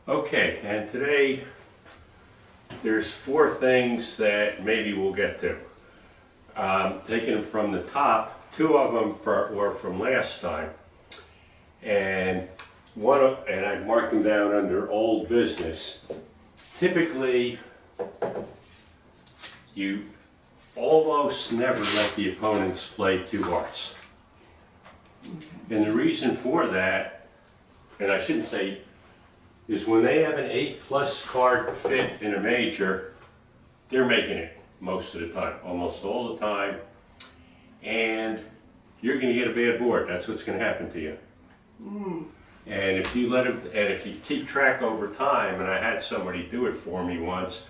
Okay, and today there's four things that maybe we'll get to. Taking them from the top, two of them were from last time, and and I marked them down under old business. Typically, you almost never let the opponents play two hearts. And the reason for that, and I shouldn't say, is when they have an 8+ card fit in a major, they're making it most of the time, almost all the time, and you're going to get a bad board. That's what's going to happen to you. And if you let them, and if you keep track over time, and I had somebody do it for me once,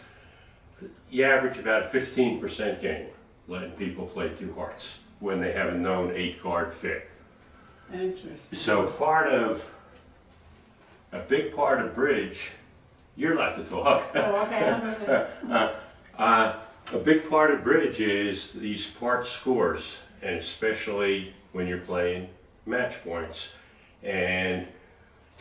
you average about 15% gain letting people play two hearts when they have a known 8-card fit. Interesting. So a big part of bridge, you're allowed to talk. Oh, okay. I was gonna say. A big part of bridge is these part scores, and especially when you're playing match points. And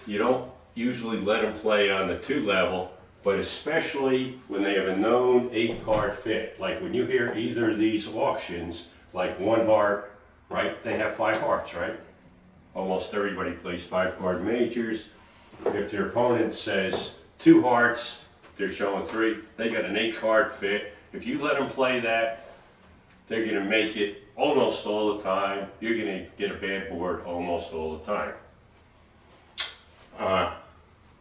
you don't usually let them play on the 2 level, but especially when they have a known 8-card fit. Like when you hear either of these auctions, like 1 heart, right? They have 5 hearts, right? Almost everybody plays 5-card majors. If their opponent says 2 hearts, they're showing 3, they got an 8-card fit. If you let them play that, they're going to make it almost all the time. You're going to get a bad board almost all the time.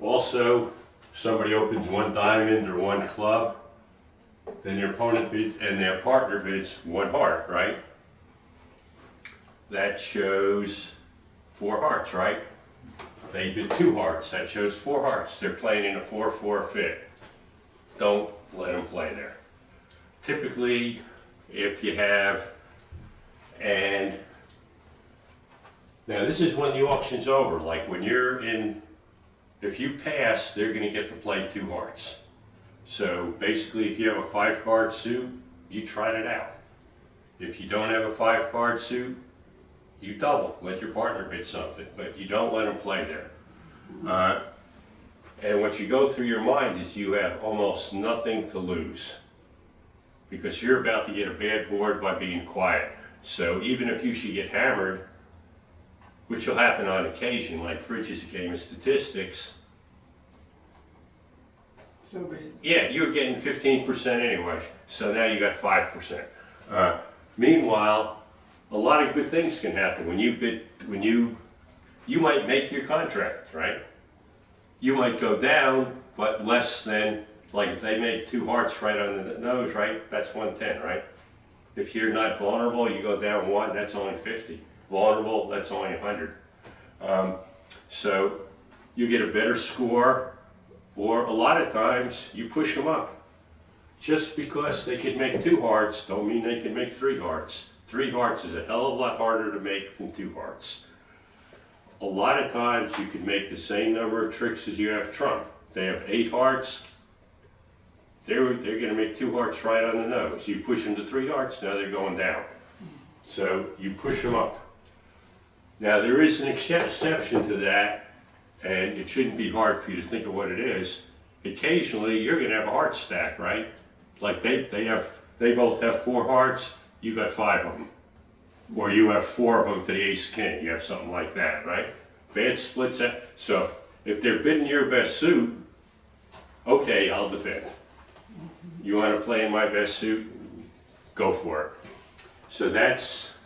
Also, somebody opens 1 diamond or 1 club, then your opponent bids, and their partner bids 1 heart, right? That shows 4 hearts, right? They bid 2 hearts, that shows 4 hearts. They're playing in a 4-4 fit. Don't let them play there. Typically, if you have, and now this is when the auction's over, like when you're in, if you pass, they're going to get to play 2 hearts. So basically, if you have a 5-card suit, you tried it out. If you don't have a 5-card suit, you double, let your partner bid something, but you don't let them play there. And what you go through your mind is you have almost nothing to lose, because you're about to get a bad board by being quiet. So even if you should get hammered, which will happen on occasion, like bridge is a game of statistics, So big. yeah, you're getting 15% anyway, so now you got 5%. Meanwhile, a lot of good things can happen when you bid, you might make your contract, right? You might go down, but less than, like if they make 2 hearts right on the nose, right, that's 110, right? If you're not vulnerable, you go down 1, that's only 50. Vulnerable, that's only 100. So you get a better score, or a lot of times you push them up. Just because they can make 2 hearts don't mean they can make 3 hearts. 3 hearts is a hell of a lot harder to make than 2 hearts. A lot of times you can make the same number of tricks as you have trump. They have 8 hearts, they're going to make 2 hearts right on the nose. You push them to 3 hearts, now they're going down. So you push them up. Now there is an exception to that, and it shouldn't be hard for you to think of what it is. Occasionally you're going to have a heart stack, right? Like they both have 4 hearts, you got 5 of them. Or you have 4 of them to the ace king, you have something like that, right? Bad splits out. So if they're bidding your best suit, okay, I'll defend. You want to play in my best suit? Go for it. So that's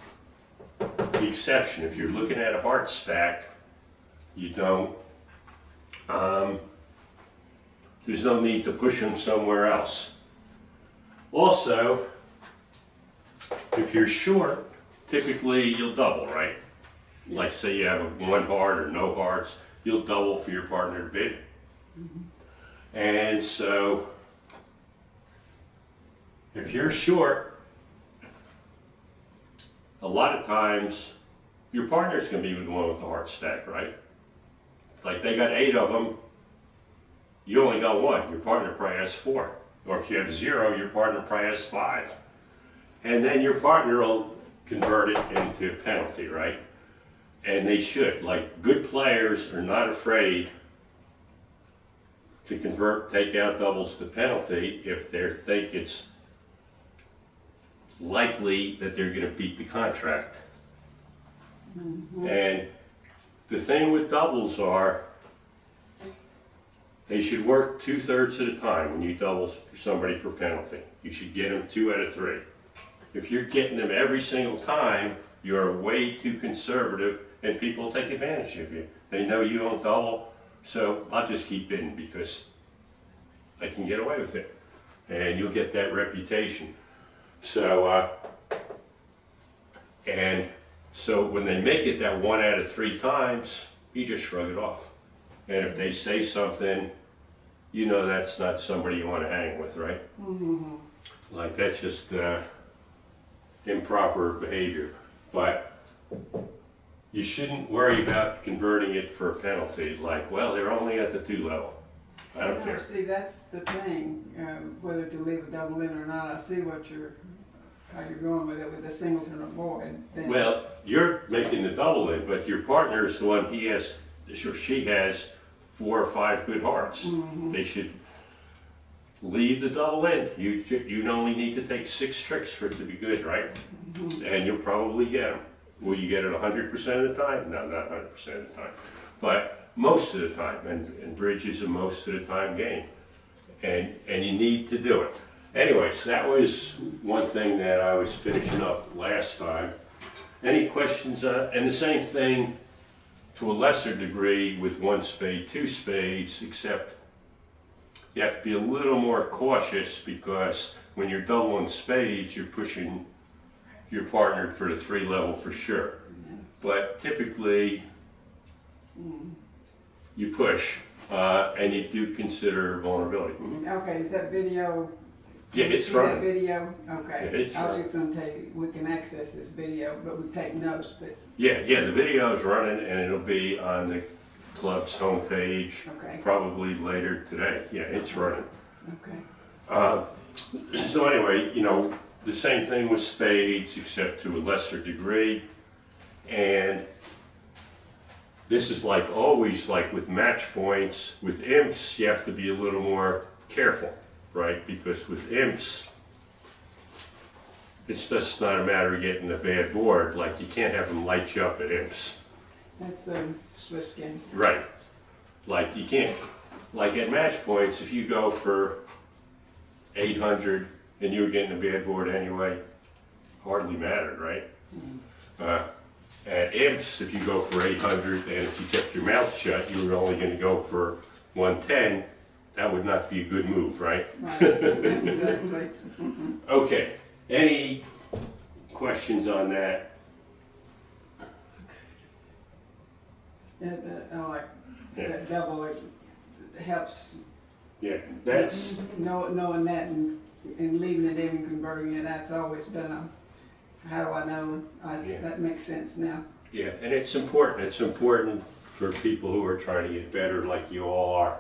the exception. If you're looking at a heart stack, you don't, there's no need to push them somewhere else. Also, if you're short, typically you'll double, right? Like say you have a 1 heart or no hearts, you'll double for your partner to bid. And so, if you're short, a lot of times your partner's going to be the one with the heart stack, right? Like they got 8 of them, you only got 1, your partner probably has 4. Or if you have 0, your partner probably has 5. And then your partner will convert it into a penalty, right? And they should. Like good players are not afraid to convert, take out doubles to penalty if they think it's likely that they're gonna beat the contract. And the thing with doubles are, they should work 2/3 of the time when you double for somebody for penalty. You should get them 2 out of 3. If you're getting them every single time, you're way too conservative and people take advantage of you. They know you don't double, so I'll just keep bidding because I can get away with it. And you'll get that reputation. So, so when they make it that 1 out of 3 times, you just shrug it off. And if they say something, you know that's not somebody you want to hang with, right? Like that's just improper behavior. But you shouldn't worry about converting it for a penalty. Like, well, they're only at the 2 level. I don't care. See, that's the thing, whether to leave a double in or not. I see how you're going with it with the singleton or void. Then. Well, you're making the double in, but your partner's the one, he has, or she has 4 or 5 good hearts. They should leave the double in. You only need to take 6 tricks for it to be good, right? And you'll probably get them. Will you get it 100% of the time? No, not 100% of the time. But most of the time, and bridge is a most of the time game. And you need to do it. Anyways, that was one thing that I was finishing up last time. Any questions? And the same thing to a lesser degree with 1 spade, 2 spades, except you have to be a little more cautious because when you're doubling spades, you're pushing your partner for the 3 level for sure. But typically, you push, and you do consider vulnerability. Okay, is that video? Yeah, it's See that running. video? Okay. Yeah, it's I was running. just gonna tell you, we can access this video, but we take notes, but, Yeah, the video is running, and it'll be on the club's homepage okay, probably later today. Yeah, it's running. okay. So anyway, you know, the same thing with spades, except to a lesser degree. And this is like always, like with match points, with imps, you have to be a little more careful, right? Because with imps, it's just not a matter of getting a bad board. Like you can't have them light you up at imps. That's the Swiss game. Right. Like you can't, like at match points, if you go for 800 and you were getting a bad board anyway, hardly mattered, right? At imps, if you go for 800 and if you kept your mouth shut, you were only going to go for 110, that would not be a good move, right? Right, exactly. Okay, any questions on that? I like Yeah. that double, it helps Yeah, that's, knowing that and leaving it in and converting it. That's always been how do I know? Yeah. That makes sense now. yeah, and it's important. It's important for people who are trying to get better like you all are.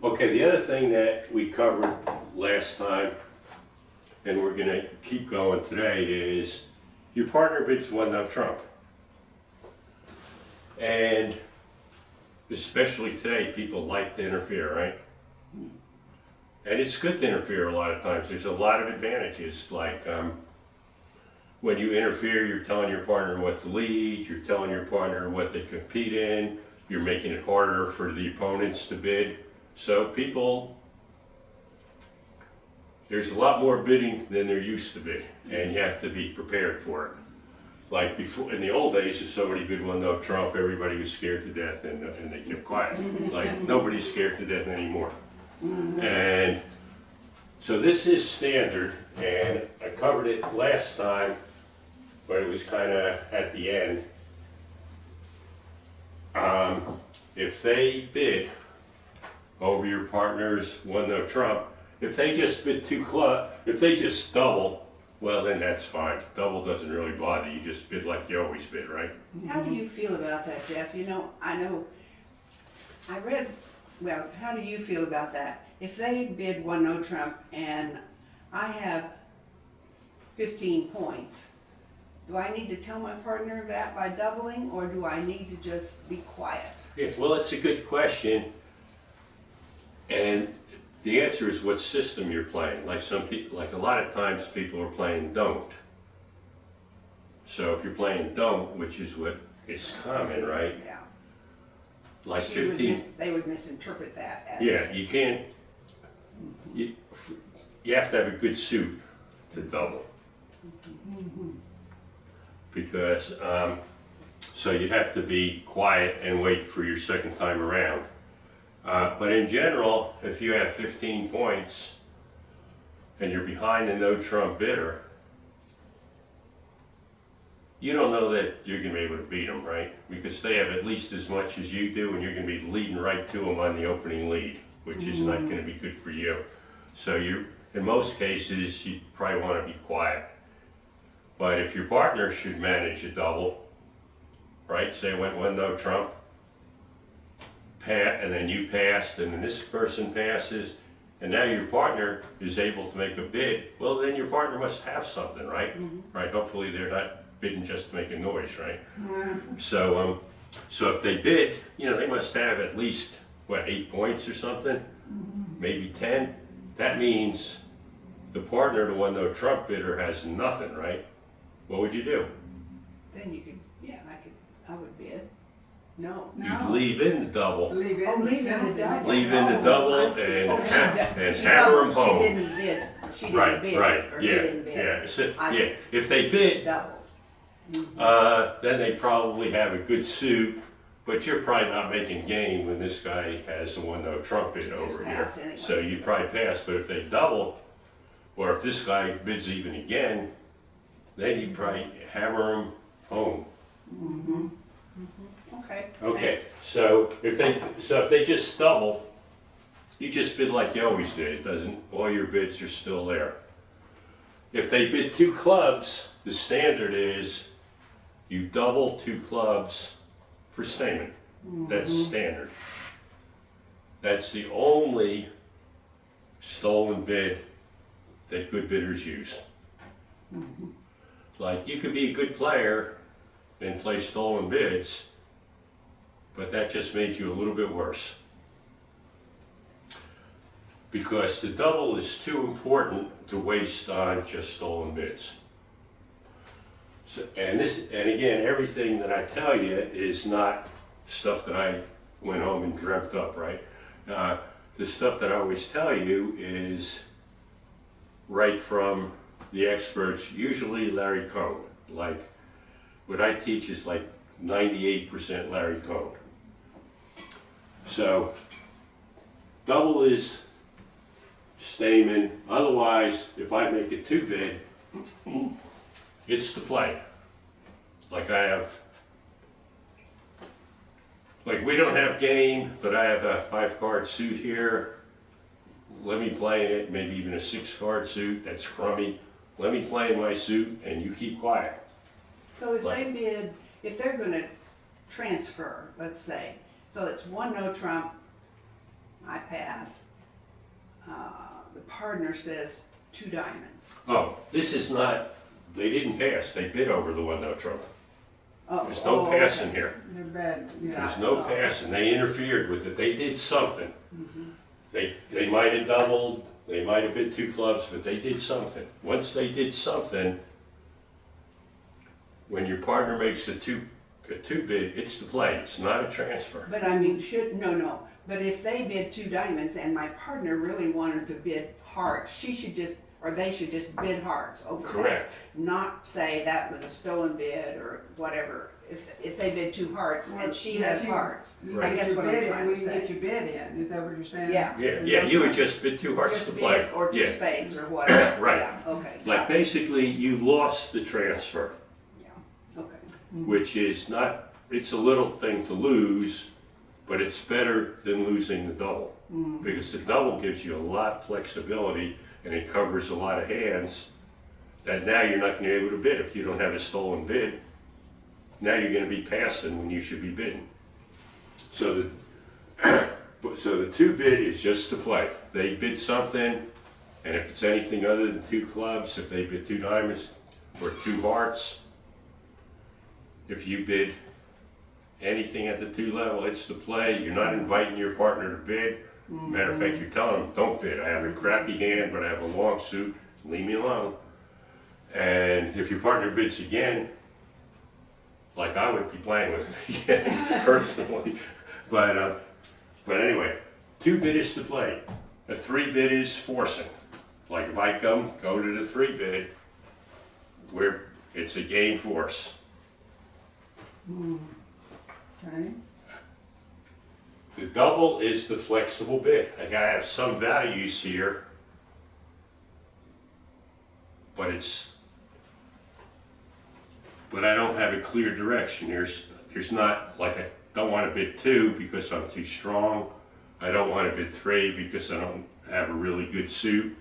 Okay, the other thing that we covered last time, and we're gonna keep going today, is your partner bids 1-no trump. And especially today, people like to interfere, right? And it's good to interfere a lot of times. There's a lot of advantages, like when you interfere, you're telling your partner what to lead, you're telling your partner what they compete in, you're making it harder for the opponents to bid. So people, there's a lot more bidding than there used to be, and you have to be prepared for it. Like before, in the old days, if somebody bid 1-no trump, everybody was scared to death and they kept quiet. Like nobody's scared to death anymore. And so this is standard, and I covered it last time, but it was kind of at the end. If they bid over your partner's 1-no trump, if they just bid 2 club, if they just double, well then that's fine. Double doesn't really bother you, just bid like you always bid, right? How do you feel about that, Jeff? You know, I read, well, how do you feel about that? If they bid 1-no trump and I have 15 points, do I need to tell my partner that by doubling, or do I need to just be quiet? Yeah, well, it's a good question. And the answer is what system you're playing. Like some people, like a lot of times people are playing don't. So if you're playing don't, which is what is common, right? Yeah. Like She would 15. they would misinterpret that as. Yeah, you can't, you have to have a good suit to double. Because, so you have to be quiet and wait for your second time around. But in general, if you have 15 points and you're behind the no trump bidder, you don't know that you're going to be able to beat them, right? Because they have at least as much as you do, and you're going to be leading right to them on the opening lead, which is not going to be good for you. So in most cases, you probably want to be quiet. But if your partner should manage a double, right? Say it went one no trump, and then you passed, and then this person passes, and now your partner is able to make a bid. Well, then your partner must have something, right? Right. Hopefully, they're not bidding just to make a noise, right? So if they bid, they must have at least, what, 8 points or something? Maybe 10? That means the partner, the one no trump bidder, has nothing, right? What would you do? Then you could, I would bid. No. You'd leave in the double. Leave in Oh, the leave in the penalty. double. Leave in the Oh, double I see. and Oh, she and she hammer doubled. them home. She didn't bid. She didn't Right, bid. right, Or he yeah, didn't bid. yeah. So, I yeah, see. if they bid, Double. then they probably have a good suit, but you're probably not making game when this guy has the one no trump bid over here. pass anyway. So you probably pass, but if they double, or if this guy bids even again, then you probably hammer him home. Okay. Okay, thanks. so if they just double, you just bid like you always did. It doesn't, all your bids are still there. If they bid 2 clubs, the standard is you double 2 clubs for statement. That's standard. That's the only stolen bid that good bidders use. Like, you could be a good player and play stolen bids, but that just made you a little bit worse. Because the double is too important to waste on just stolen bids. So, and again, everything that I tell you is not stuff that I went home and dreamt up, right? The stuff that I always tell you is right from the experts, usually Larry Cohn. Like, what I teach is like 98% Larry Cohn. So, double is stamen. Otherwise, if I make a 2 bid, it's the play. Like we don't have game, but I have a 5-card suit here. Let me play in it, maybe even a 6-card suit, that's crummy. Let me play in my suit and you keep quiet. So if they bid, if they're gonna transfer, let's say, so it's one no trump, I pass. The partner says 2 diamonds. Oh, this is not, they didn't pass, they bid over the one no trump. Oh, There's no okay. passing here. They're bad, yeah. There's no passing, they interfered with it, they did something. They might have doubled, they might have bid 2 clubs, but they did something. Once they did something, when your partner makes a two bid, it's the play, it's not a transfer. But I mean, no. But if they bid 2 diamonds and my partner really wanted to bid hearts, they should just bid hearts over that. Correct. Not say that was a stolen bid or whatever. If they bid 2 hearts and she has hearts, You Right. get That's your what I'm bid in, trying we to can say. get your bid in, is that what you're saying? Yeah. Yeah, you would just bid 2 hearts to just play. bid or 2 Yeah. spades or whatever. Right. Yeah, okay. Like basically, you lost the transfer, Yeah, okay. which is not, it's a little thing to lose, but it's better than losing the double. Because the double gives you a lot of flexibility and it covers a lot of hands that now you're not gonna be able to bid if you don't have a stolen bid. Now you're gonna be passing when you should be bidding. So the 2 bid is just to play. They bid something, and if it's anything other than 2 clubs, if they bid 2 diamonds or 2 hearts, if you bid anything at the 2 level, it's the play. You're not inviting your partner to bid. Matter of fact, you're telling them, don't bid. I have a crappy hand, but I have a long suit. Leave me alone. And if your partner bids again, like I would be playing with him again, personally. But anyway, 2 bid is to play. A 3 bid is forcing. Like if I go to the 3 bid, where it's a game force. Okay. The double is the flexible bid. Like I have some values here, but I don't have a clear direction. There's not, like I don't want to bid 2 because I'm too strong. I don't want to bid 3 because I don't have a really good suit.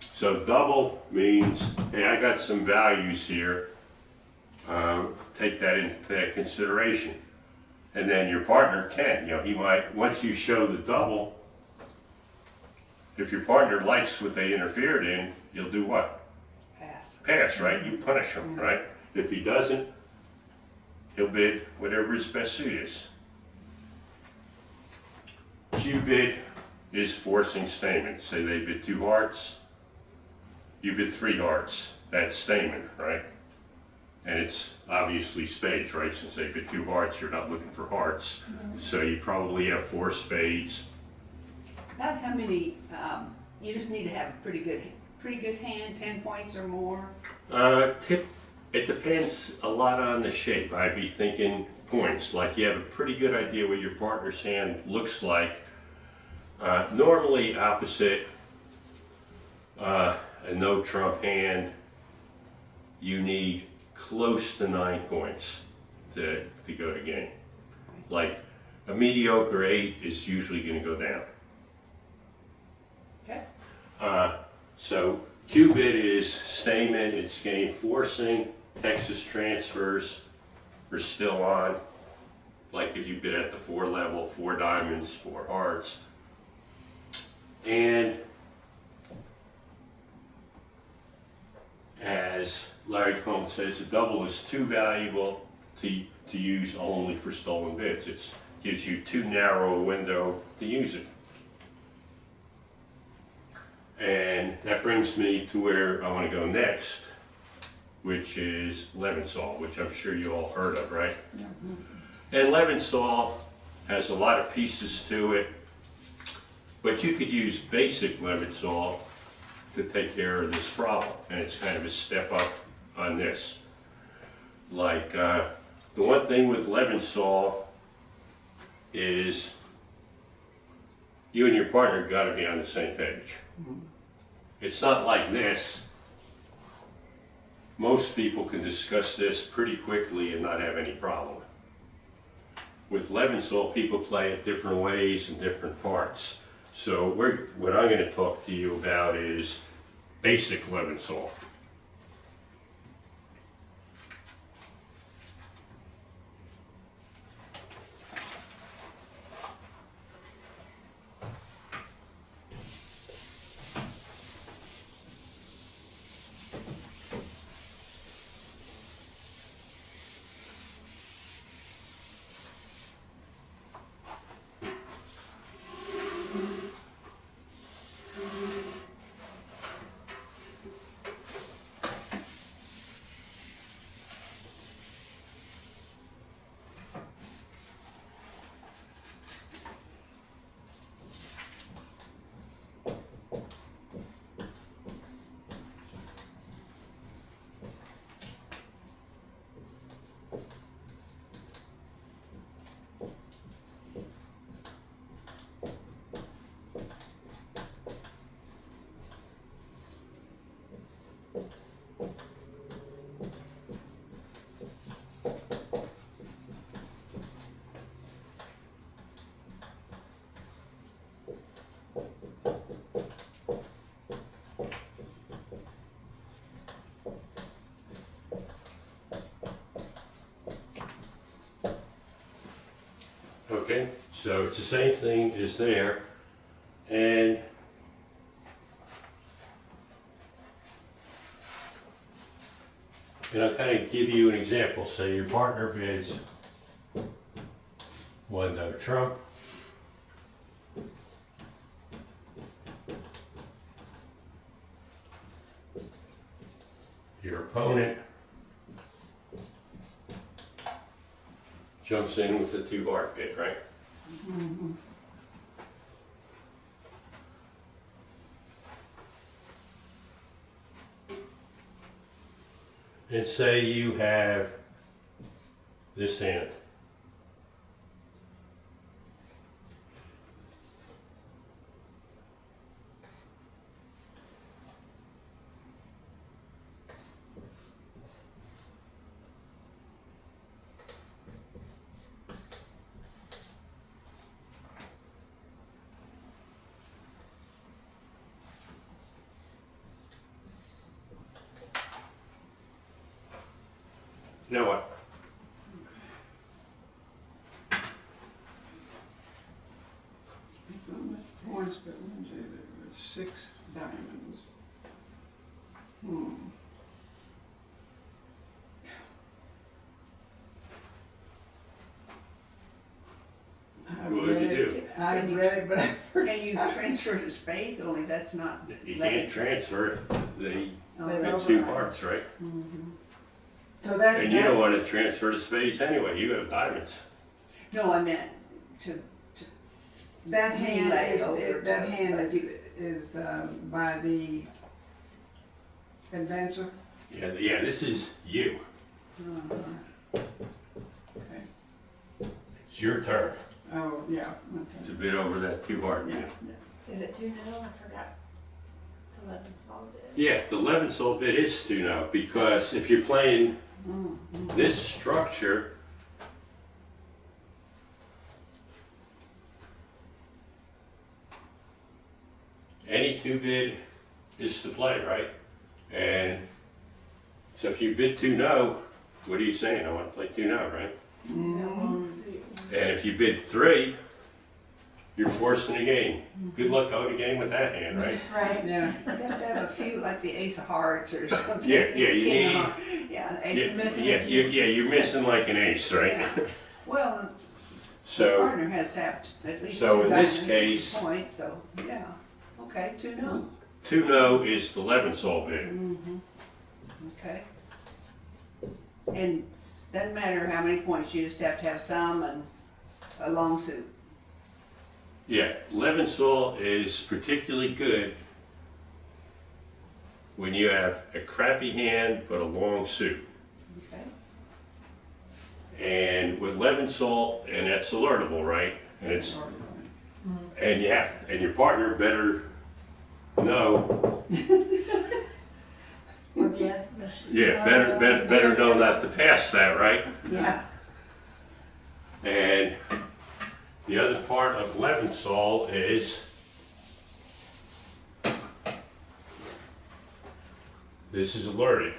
So double means, hey, I got some values here. Take that into consideration. And then your partner can, he might, once you show the double, if your partner likes what they interfered in, you'll do what? Pass, right? You punish him, right? If he doesn't, he'll bid whatever his best suit is. Q bid is forcing statement. Say they bid 2 hearts, you bid 3 hearts. That's statement, right? And it's obviously spades, right? Since they bid 2 hearts, you're not looking for hearts. So you probably have 4 spades. About how many, you just need to have a pretty good hand, 10 points or more? It depends a lot on the shape. I'd be thinking points. Like you have a pretty good idea what your partner's hand looks like. Normally opposite a no trump hand, you need close to 9 points to go to game. Like a mediocre 8 is usually going to go down. Okay. So Q bid is statement, it's game forcing. Texas transfers are still on. Like if you bid at the 4 level, 4 diamonds, 4 hearts. And as Larry Cohn says, a double is too valuable to use only for stolen bids. It gives you too narrow a window to use it. And that brings me to where I want to go next, which is Leventhal, which I'm sure you all heard of, right? And Leventhal has a lot of pieces to it, but you could use basic Leventhal to take care of this problem, and it's kind of a step up on this. Like the one thing with Leventhal is you and your partner got to be on the same page. It's not like this. Most people can discuss this pretty quickly and not have any problem. With Leventhal, people play it different ways in different parts. So what I'm going to talk to you about is basic Leventhal. Okay, so it's the same thing as there, and I'll kind of give you an example. Say your partner bids 1 no trump, opponent jumps in with a 2-heart bid, right? And say you have this hand. Now what? So much points, but one, two, there was 6 diamonds. I What would you read it- do? I Can you- read it, but I forgot. Can you transfer to spades? Only that's not. You let- can't transfer the Oh, They the don't. 2 hearts, right? So that, And you don't want to transfer to spades anyway, you have diamonds. No, I meant to that hand relay is, over that to- hand but you- is by the advancer. Yeah, this is you. Okay. It's your turn Oh, yeah, to okay. bid over that 2-heart Yeah, bid. yeah. Is it 2 now? I forgot. 11 solid bid. Yeah, the 11 soul bid is 2 now, because if you're playing this structure, any 2 bid is to play, right? And so if you bid 2 no, what are you saying? I want to play 2 no, right? And if you bid 3, you're forcing the game. Good luck going the game with that hand, right? Right. Yeah, You have to have a few, like the ace of hearts or something. Yeah, you need. know. Yeah, ace of- missing Yeah, a few. you're missing like an ace, right? Yeah. Well, the So, partner has to have at least So 2 in diamonds, this it's case- a point, so, yeah. Okay, 2 no, 2 no is the 11 soul bid. okay. And doesn't matter how many points, you just have to have some and a long suit. Yeah, 11 soul is particularly good when you have a crappy hand but a long suit. Okay. And with 11 soul, and that's alertable, right? And it's and your partner better know. Again. Yeah, better know not to pass that, right? Yeah, And the other part of 11 soul is this is alerted.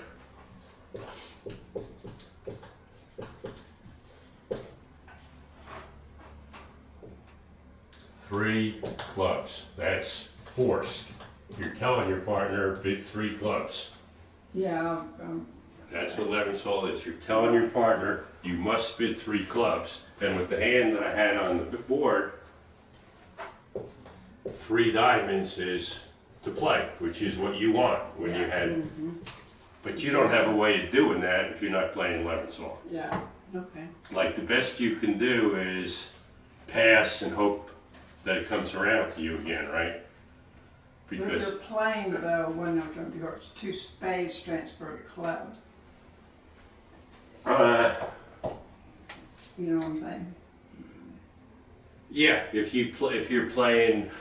Three clubs. That's forced. You're telling your partner bid 3 clubs. yeah, That's what 11 soul is. You're telling your partner you must bid 3 clubs. And with the hand that I had on the board, 3 diamonds is to play, which is what you want when you had. But you don't have a way of doing that if you're not playing 11 soul. yeah. okay. Like the best you can do is pass and hope that it comes around to you again, right? If Because you're playing though, one no trump, your 2 spades transfer to clubs. You know what I'm saying? yeah, if you're playing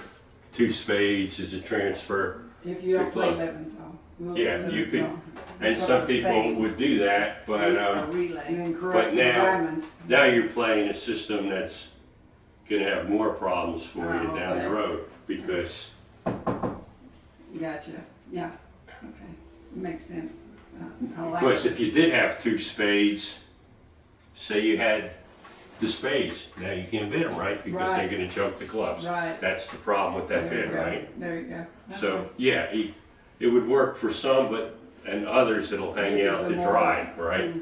2 spades as a transfer, If you don't To play club. 11 though. Yeah, you could- and That's what some I'm people saying. would do that, but A And relay. then correct the now- diamonds. now you're playing a system that's gonna have more problems for you Oh, down the okay. road, because, Gotcha, yeah, okay, makes sense. I like because it. if you did have 2 spades, say you had the spades, now you can't bid them, right? Because they're Right. gonna choke the clubs. Right. That's the problem with that There you bid, go. right? There you go. So, yeah, it would work for some, but, and others it'll hang This is out a to more- dry, right?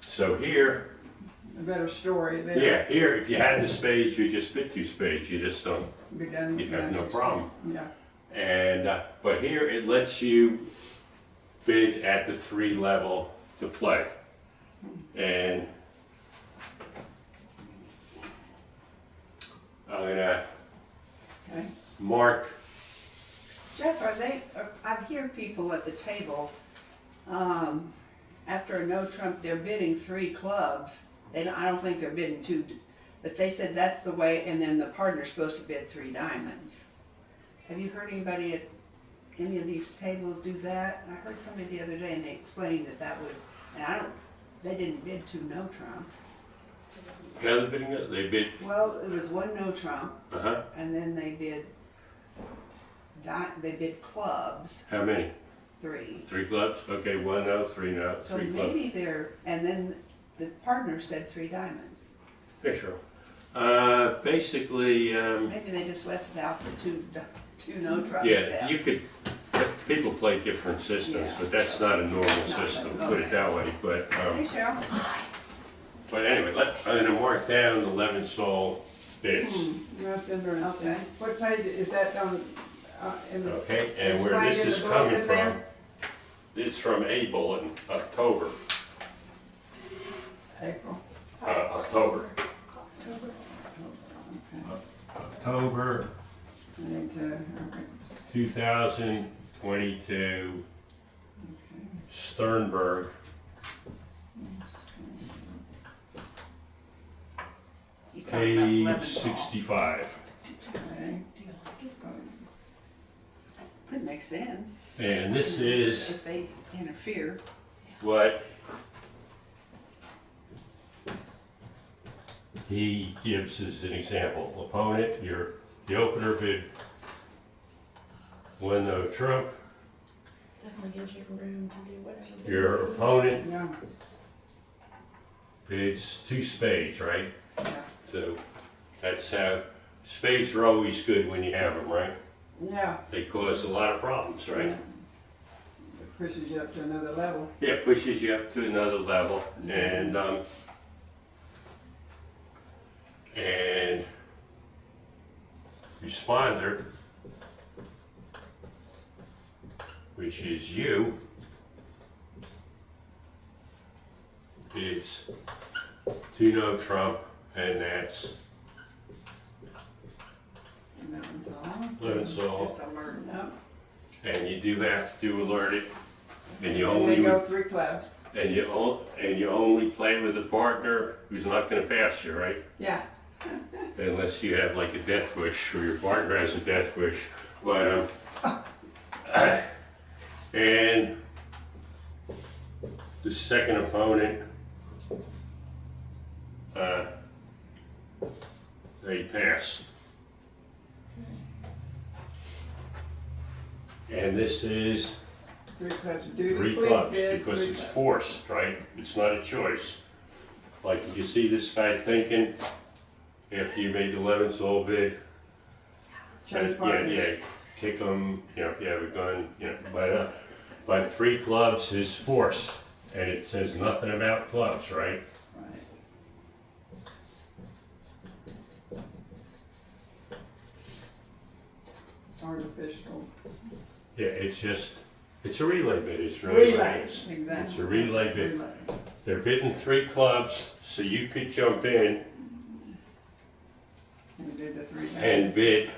So here, A better story there. yeah, here, if you had the spades, you just bid 2 spades, you just don't, Be done. you have yeah, no just- problem. Yeah, And, but here it lets you bid at the 3 level to play. And I'm gonna Okay. mark, Jeff, I hear people at the table, after a no trump, they're bidding 3 clubs. I don't think they're bidding 2, but they said that's the way, and then the partner's supposed to bid 3 diamonds. Have you heard anybody at any of these tables do that? I heard somebody the other day and they explained that was, and they didn't bid 2 no trump. how they bidding it? They bid, Well, it was 1 no trump, uh-huh, and then they bid clubs, how many? 3. 3 clubs? Okay, 1 no, 3 no, So 3 clubs. maybe and then the partner said 3 diamonds. Yeah, sure. Basically, Maybe they just left it out for 2 no trump yeah, step. you could, people play different systems, Yeah. but that's not a normal Not system, that- put it okay. that way. Hey, Cheryl. But anyway, I'm gonna mark down the 11 soul bids. That's interesting. Okay. What page is that on, in the? Okay, and where this explained in is the coming bulletin from, there? it's from A bulletin, October. April. October. Okay. October I need to, okay. 2022, Sternberg. You talked about 11 Page ball. 65. Okay. That makes sense. And this is If they interfere. what he gives as an example. Opponent, the opener bid 1 no trump. Definitely gives you room to do whatever. Your opponent Yeah, bids 2 spades, right? yeah, So that's how, spades are always good when you have them, right? yeah. They cause a lot of problems, right? Yeah. It pushes you up to another level. Yeah, pushes you up to another level, and responder, which is you, bids 2 no trump, and that's 11 soul, It's alerting up. and you do have to alert it, and you And only they go would 3 clubs. And you only play with a partner who's not gonna pass you, right? Yeah, Unless you have like a death wish, or your partner has a death wish. But, and the second opponent, they pass. And this is 3 clubs. Duty 3 free clubs, bid, because 3 it's clubs. forced, right? It's not a choice. Like, you see this guy thinking, after you made the 11th hole bid, Change yeah, partners. yeah, kick him, if you have a gun, but 3 clubs is forced, and it says nothing about clubs, right? Right. Artificial. Yeah, it's a relay bid, it's really what it Relay, is. exactly. It's a relay bid. Relay. They're bidding 3 clubs, so you could jump in And do the 3 and diamonds. bid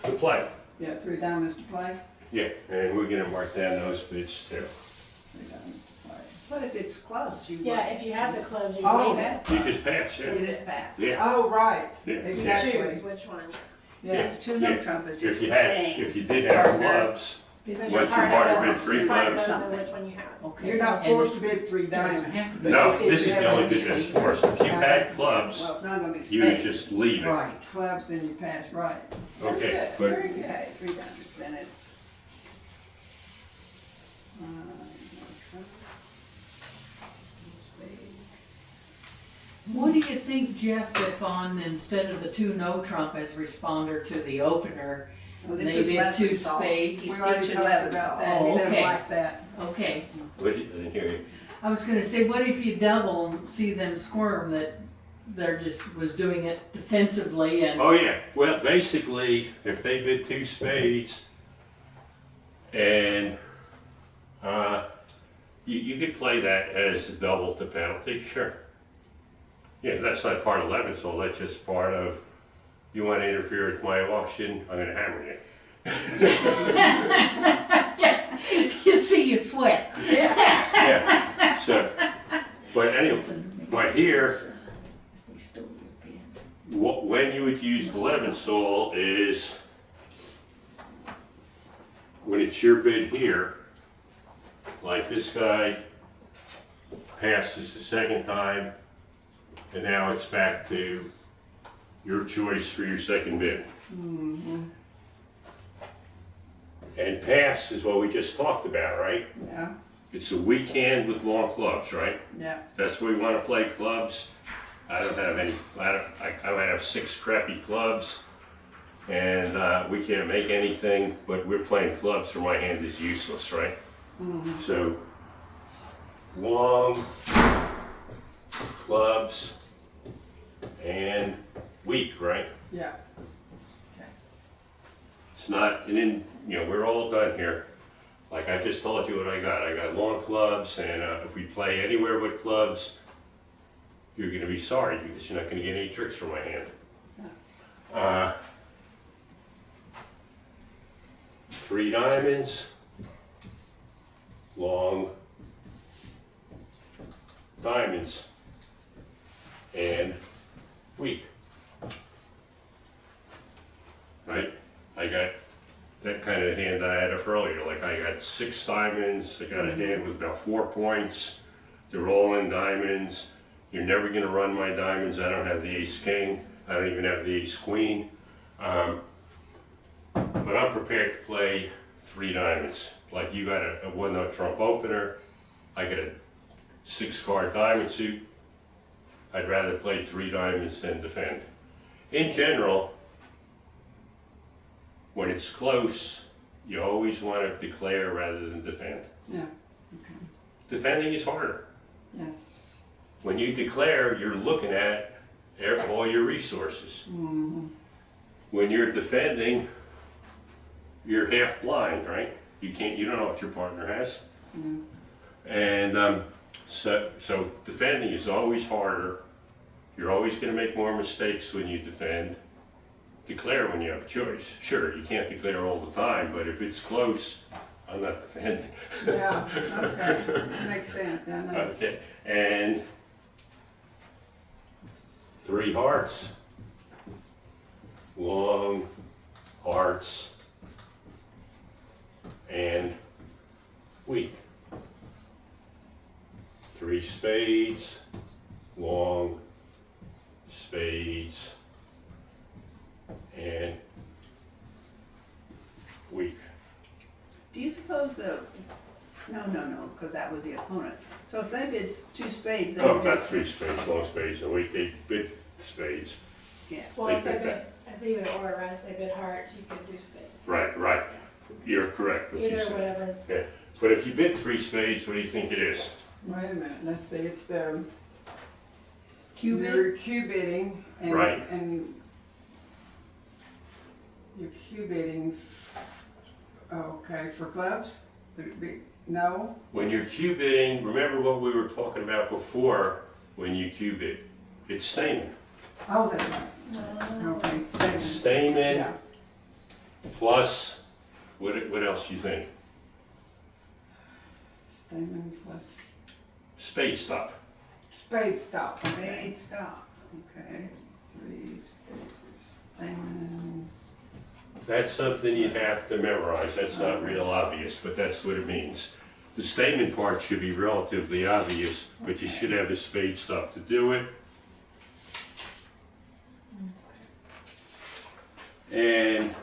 to play. Yeah, 3 diamonds to play. Yeah, and we're gonna mark down those bids too. 3 diamonds to play. What if it's clubs? Yeah, if you have the clubs, you Oh, can You just pass, You yeah. just pass. Yeah. Oh, right. Yeah. Exactly. choose which one. Yeah. This 2 no Yeah. trump is If just you had, saying. if you did have partner. clubs, Because Once your partner partner doesn't- bids 3 your partner clubs. doesn't know which one you have. Okay. You're not And forced to bid 3 it doesn't diamonds. have to be. no, If this you is the have only a- bid that's forced. If you had clubs, Well, it's not gonna be you would spades. just leave it. Right. Clubs, then you pass, right. Very Okay, good, but very good. Okay, 3 diamonds, then it's. What do you think, Jeff, if on, instead of the 2 no trump as responder to the opener, Well, this Maybe is a 11 2 salt. spades. He's We already teaching talked 11 about salt. that. He Oh, doesn't okay. like that. okay. what, I didn't hear you. I was gonna say, what if you double and see them squirm, that they're just, was doing it defensively and, Oh, yeah, well, basically, if they bid 2 spades, And you could play that as a double to penalty, sure. Yeah, that's not part of 11 soul, that's just part of, you want to interfere with my auction, I'm gonna hammer you. You see, you sweat. Yeah, so, but anyway, but here, We stole your pen. when you would use 11 soul is when it's your bid here, like this guy passes the second time, and now it's back to your choice for your second bid. And pass is what we just talked about, right? Yeah, It's a weak hand with long clubs, right? yeah, That's where we want to play clubs. I don't have any, I might have 6 crappy clubs, and we can't make anything, but we're playing clubs, so my hand is useless, right? So, long clubs and weak, right? yeah. It's not, we're all done here. Like I just told you what I got. I got long clubs, and if we play anywhere with clubs, you're gonna be sorry because you're not gonna get any tricks from my hand. 3 diamonds, long diamonds, and weak. Right? I got that kind of hand I had up earlier. Like I got 6 diamonds, I got a hand with about 4 points. They're all in diamonds. You're never gonna run my diamonds. I don't have the ace king. I don't even have the ace queen. But I'm prepared to play 3 diamonds. Like you got a 1-note trump opener. I got a 6-card diamond suit. I'd rather play 3 diamonds than defend. In general, when it's close, you always want to declare rather than defend. Yeah, okay, Defending is harder. yes. When you declare, you're looking at all your resources. When you're defending, you're half blind, right? You don't know what your partner has. And so defending is always harder. You're always going to make more mistakes when you defend. Declare when you have a choice. Sure, you can't declare all the time, but if it's close, I'm not defending. Yeah, okay, that makes sense, I know. Okay, and 3 hearts, long hearts, and weak. 3 spades, long spades, and weak. Do you suppose no, because that was the opponent. So if they bid 2 spades, they Oh, would not just. 3 spades, long spades, and weak, they bid spades. Yeah, Well, They if they bid bid, that. it's either or, right? If they bid hearts, you could do spades. Right, you're correct what you Either, said. whatever. Yeah, but if you bid 3 spades, what do you think it is? Wait a minute, let's see, it's the. Cubic? You're Q-bidding and. Right. And you're Q-bidding, okay, for clubs? Would it be, no? When you're Q bidding, remember what we were talking about before when you Q bid? It's Stamen. Oh, that's right, okay, It's second. Stamen Yeah, plus, what else you think? Stamen plus Spade stop. spade stop, okay. spade stop, okay. 3 spades, Stamen, That's something you'd have to memorize. That's not real obvious, but that's what it means. The statement part should be relatively obvious, but you should have a spade stop to do it. And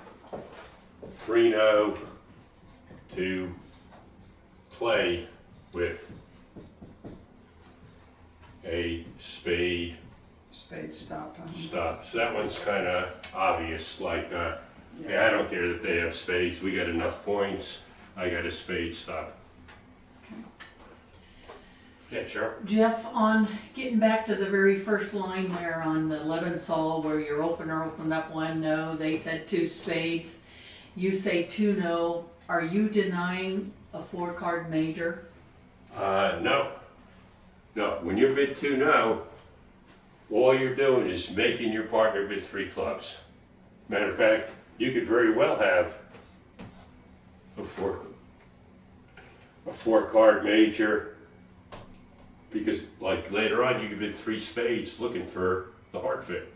3-0 to play with a spade spade stop. stop. So that one's kind of obvious, like, yeah, I don't care that they have spades, we got enough points, I got a spade stop. Yeah, sure. Jeff, on getting back to the very first line there on the 11 sol where your opener opened up 1 no, they said 2 spades. You say 2 no, are you denying a 4-card major? No. No, when you bid 2 no, all you're doing is making your partner bid 3 clubs. Matter of fact, you could very well have a 4-card major, because like later on you could bid 3 spades looking for the heart fit.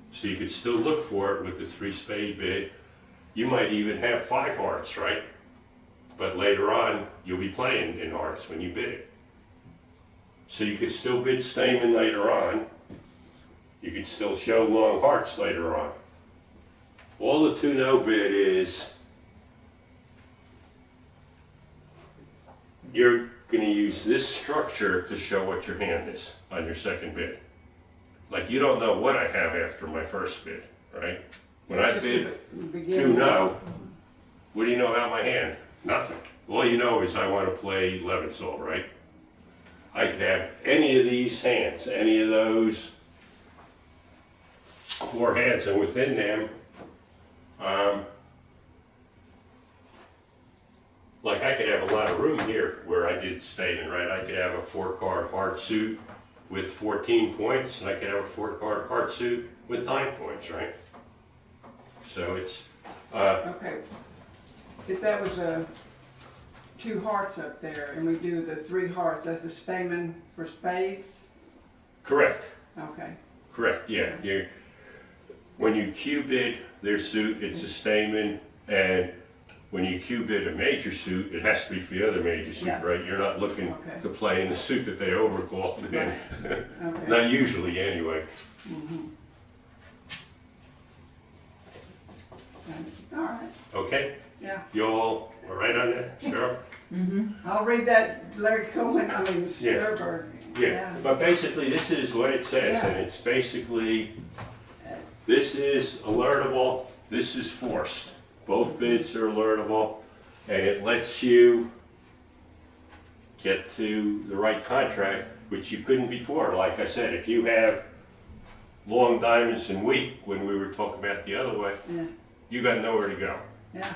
So you could still look for it with the 3 spade bid. You might even have 5 hearts, right? But later on, you'll be playing in hearts when you bid it. So you could still bid Stamen later on. You could still show long hearts later on. All the 2 no bid is, you're going to use this structure to show what your hand is on your second bid. Like, you don't know what I have after my first bid, right? When I bid 2 no, what do you know about my hand? Nothing. All you know is I want to play Leventhal, right? I could have any of these hands, any of those 4 hands, and within them, like I could have a lot of room here where I did Stamen, right? I could have a 4-card heart suit with 14 points, and I could have a 4-card heart suit with 9 points, right? So it's, Okay. If that was 2 hearts up there and we do the 3 hearts, that's a Stamen for spades? correct, Okay. correct, yeah. When you Q bid their suit, it's a Stamen, and when you Q bid a major suit, it has to be for the other major suit, Yeah. right? You're not looking Okay. to play in the suit that they overcalled in. Right. Okay. Not usually, anyway. All right, Okay? yeah. You all right on that, Cheryl? I'll read that Larry Cohen, Sturberg. Yeah, but basically this is what it says, Yeah. and it's basically, this is alertable, this is forced. Both bids are alertable, and it lets you get to the right contract, which you couldn't before. Like I said, if you have long diamonds and weak, when we were talking about the other way, Yeah, you got nowhere to go. yeah,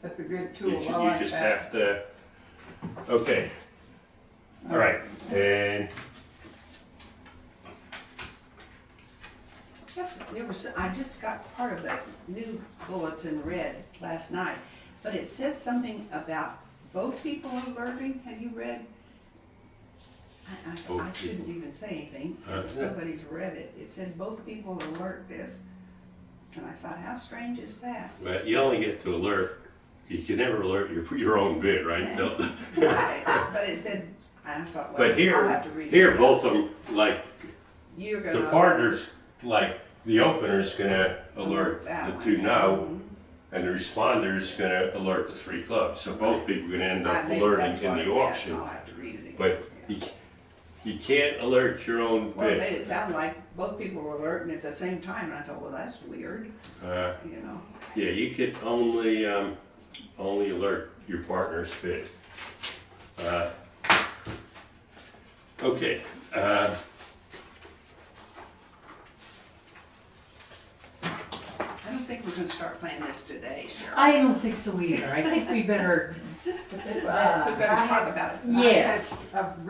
that's a good You tool, ju- I you like just that. have to, okay. All right, and There was, I just got part of that new bulletin read last night, but it said something about both people alerting. Have you read? I Both shouldn't people. even say anything, because if Yeah. nobody's read it. It said both people alert this. And I thought, how strange is that? well, you only get to alert, you can never alert your own bid, right? They'll- Right, but it said, I thought, well, But I'll have to read it. here, again. both of them, like, You're gonna. the partners, like, the opener's gonna alert that the one. 2 no, and the responder's gonna alert the 3 clubs. So both people are gonna end up Maybe alerting that's in what the it meant. auction. I'll have to read it again. But you can't alert your own Well, it made bid. it sound like both people were alerting at the same time, and I thought, well, that's weird, Uh, you know. Yeah, you could only alert your partner's bid. Okay. I don't think we're gonna start playing this today, Cheryl. I don't think so either. I think we better, We better talk about it tonight. yes. I've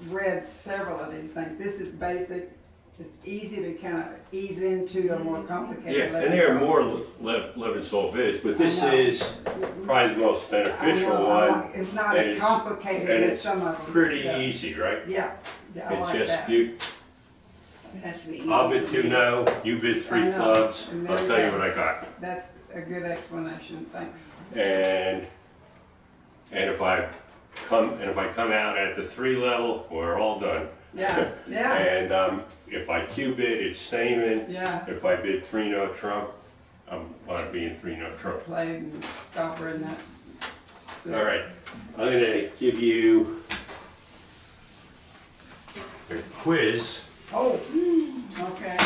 read several of these things. This is basic, it's easy to kind of ease into the more complicated. Yeah, and there are more Leventhal bids, but this I know. is probably the most beneficial one. It's not and as it's- complicated And as it's some of them. pretty Yeah. easy, right? Yeah, I It's like just that. you, It has to be easy. I'll bid for 2 me. no, you bid 3 I know. clubs, And I'll there tell you you go. what I got. That's a good explanation, thanks. And if I come out at the 3 level, we're all done. Yeah, yeah, And if I Q bid, it's Stamen. yeah. If I bid 3 no trump, I'm gonna be in 3 no trump. Played and stopper and that. So- All right, I'm gonna give you a quiz, Oh, okay.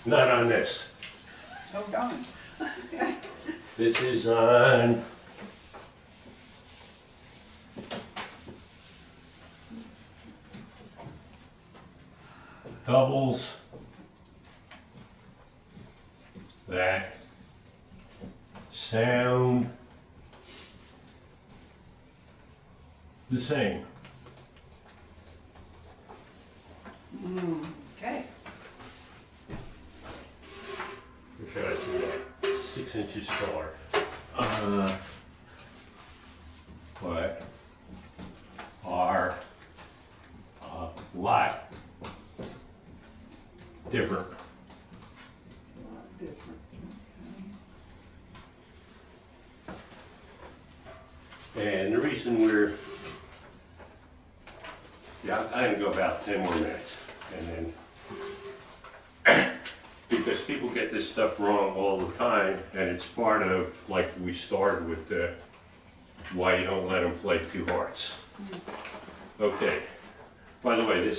not on this. Oh, darn. Okay. This is on doubles that sound the same. Okay. Or should I do that? 6 inches taller. But are a lot different. A lot different. And the reason we're, yeah, I'm gonna go about 10 more minutes, and then, because people get this stuff wrong all the time, and it's part of, like we started with the, why you don't let them play two hearts. Okay, by the way,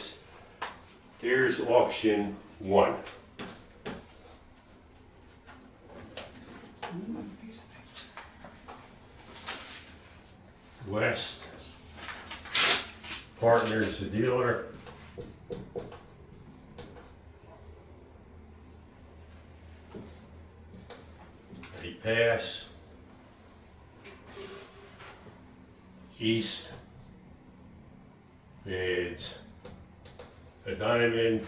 here's auction 1. West, Partners the dealer. Ready, pass. East, it's a diamond,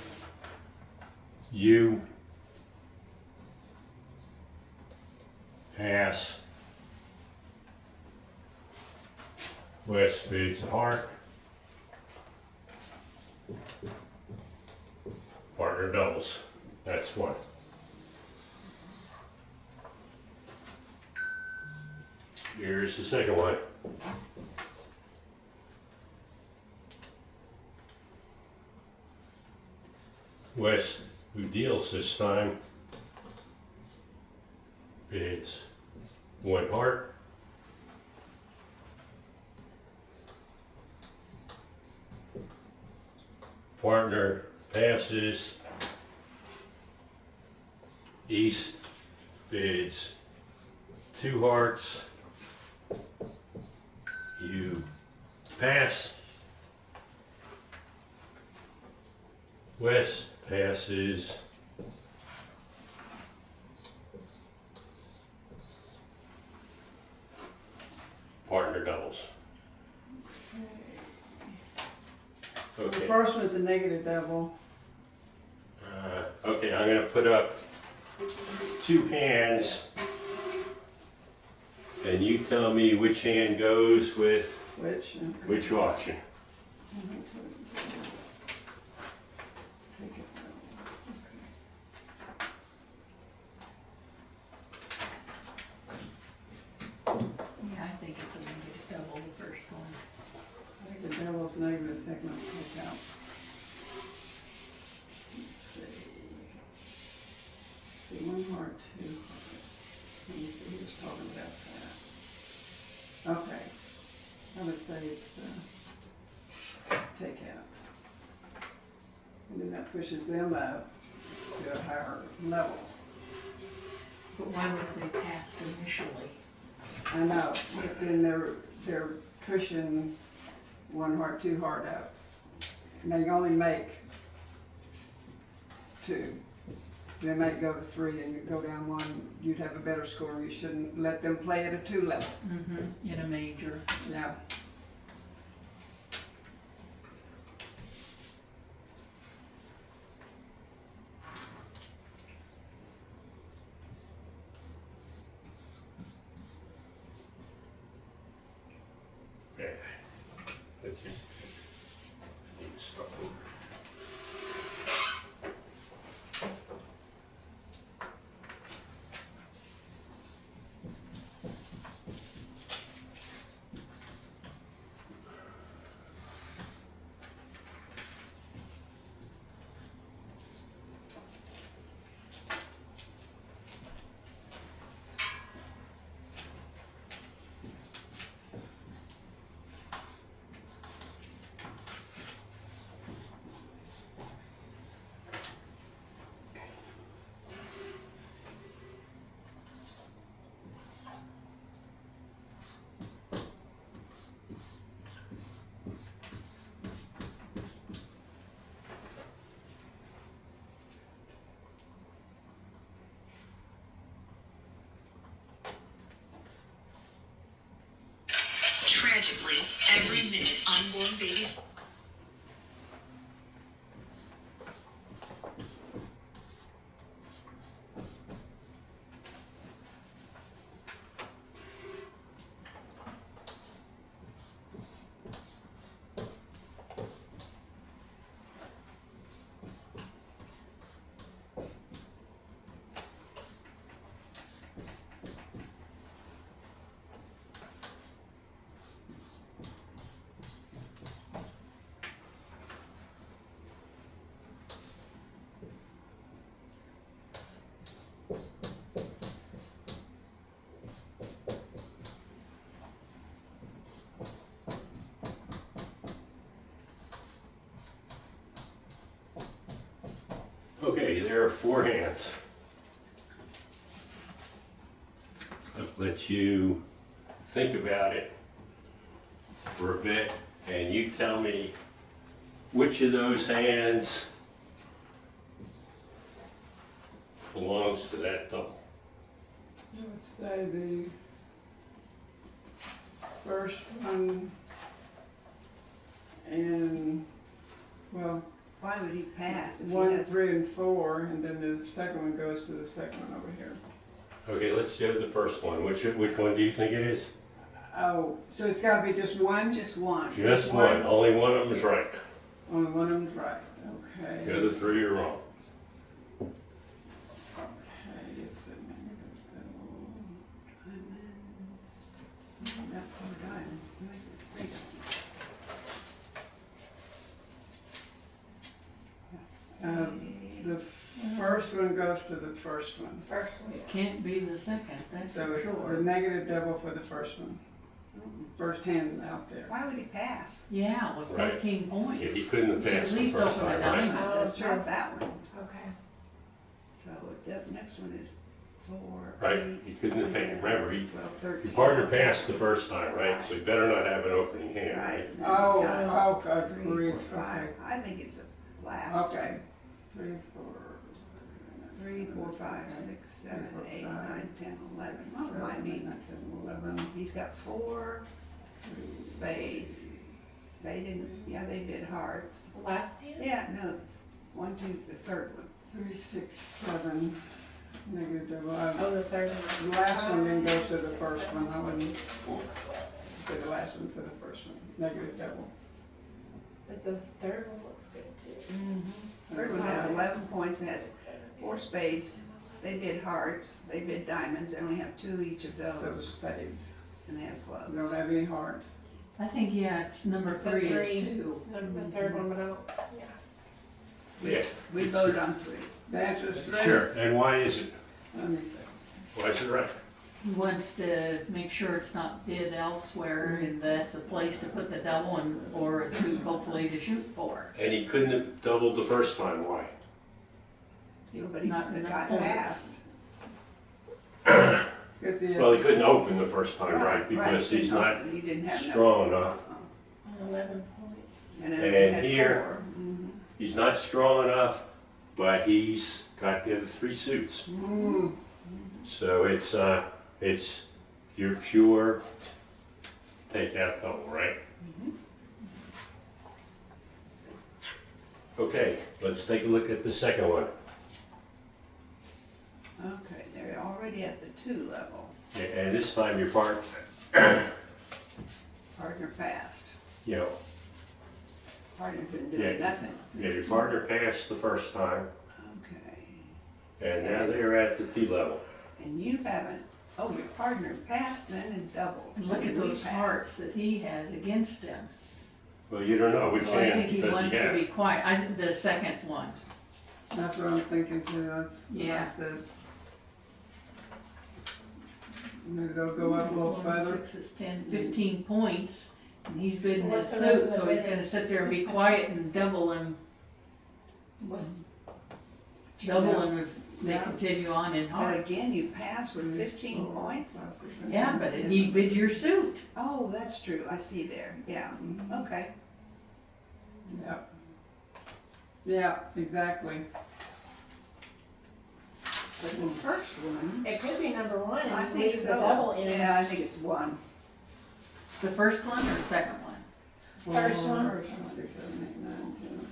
U, pass. West speeds a heart. Partner doubles. That's 1. Here's the second one. West, who deals this time, bids 1 heart. Partner passes. East bids 2 hearts. You pass. West passes. Partner doubles. The Okay. first one's a negative double. Okay, I'm gonna put up 2 hands, and you tell me which hand goes with Which? Okay. which auction. Take it down. Yeah, I think it's a negative double, the first one. I think the devil's negative, the second one's take out. Let's see. 1 heart, 2 hearts. Let me see, he was talking about that. Okay. I would say it's, take out. And then that pushes them up to a higher level. But why would they pass initially? I know, but then they're pushing 1 heart, 2 heart up. And they only make 2. They might go to 3 and you go down 1, you'd have a better score. You shouldn't let them play at a 2 level. In a major. Yeah. Okay. That's just, I need to start over. Tragically, every minute unborn babies. Okay, there are 4 hands. I'll let you think about it for a bit, and you tell me which of those hands belongs to that double. I would say the first one and, well, Why would he pass if he 1, has? 3, and 4, and then the second one goes to the second one over here. Okay, let's do the first one. Which one do you think it is? Oh, so it's gotta be just one? Just one. Just one. Only one of them is right. Only one of them's right, okay. The other 3 are wrong. Okay, it's a negative double. That poor diamond. Who is it? The first one goes to the first one. First one. It can't be the second, that's So for it's the sure. negative double for the first one. First hand out there. Why would he pass? Yeah, with Right. 14 points. Yeah, he couldn't have You should passed at the least first open a time, right? diamond. So it's true. not that one. Okay. So the next one is 4, Right, 8, he couldn't have taken, 10, remember, 12, 13. your partner passed the first time, right? So you better not have an opening hand, Right. right? Oh, good 3, grief, 4, 5. okay. I think it's a last. Okay. 3, 4. 3, 4, 5, 6, 7, 8, 9, 10, 11. Well, it might be. 9, 10, 11. He's got 4 spades. They didn't, yeah, they did hearts. The last hand? Yeah, no, 1, 2, the third one. 3, 6, 7. Negative double. Oh, the third one. The last one then goes to the first one. I wouldn't say the last one for the first one. Negative double. But the third one looks good too. Third one has 11 points, and has 4 spades. They bid hearts, they bid diamonds, they only have 2 each of So the those, spades. and they have clubs. You don't have any hearts. I think, yeah, it's number 3 is 2. The third one, but I don't, yeah. Yeah. We it's- voted on 3. The answer is 3? Sure, and why is it? Let me see. Why is it right? He wants to make sure it's not bid elsewhere and that's a place to put the double and, or a suit hopefully to shoot for. And he couldn't have doubled the first time, why? Nobody Not that enough got points. passed. Because the, Well, he couldn't open the first time, right? Because he he's didn't not open, he didn't have strong enough. 11 points. And then And we had here- 4. Mhm. He's not strong enough, but he's got the other 3 suits. So it's your pure takeout double, right? Okay, let's take a look at the second one. Okay, they're already at the 2 level. Yeah, and this time your partner passed. you know, Partner couldn't do Yeah. nothing. yeah, your partner passed the first time, Okay, and now they're at the T level. and you haven't, oh, your partner passed then and doubled. And look at And we those passed. hearts that he has against him. Well, you don't know, we So I can't think he because wants he to be has. quiet. The second one. that's what I'm thinking too. That's what I Yeah. said. Maybe they'll go up a little 1, further. 6 is 10, 15 points. And he's bidding his What's the rest suit, of the so he's bidding? gonna sit there and be quiet and double him if they Yeah. continue on in But hearts. again, you passed with 15 points? Yeah, but he bid your suit. Oh, that's true, I see there, yeah, okay. Yeah. Yeah, exactly. But the first one, It could be number 1 I and think leave so. the double in. Yeah, I think it's 1. The first one or the second one? First one. First one, 6, 7, 8, 9, 10,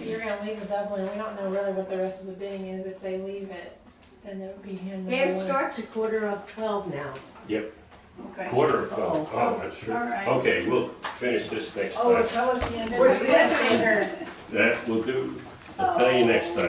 14. You're gonna leave the double, and we don't know really what the rest of the bidding is. If they leave it, then it would be him. number It one. starts at 11:45 now. Yep, Okay. quarter of 12. Oh, that's true. All right. Okay, we'll finish this next Oh, time. tell us the answer. Where's the other? That will do. I'll tell you next time.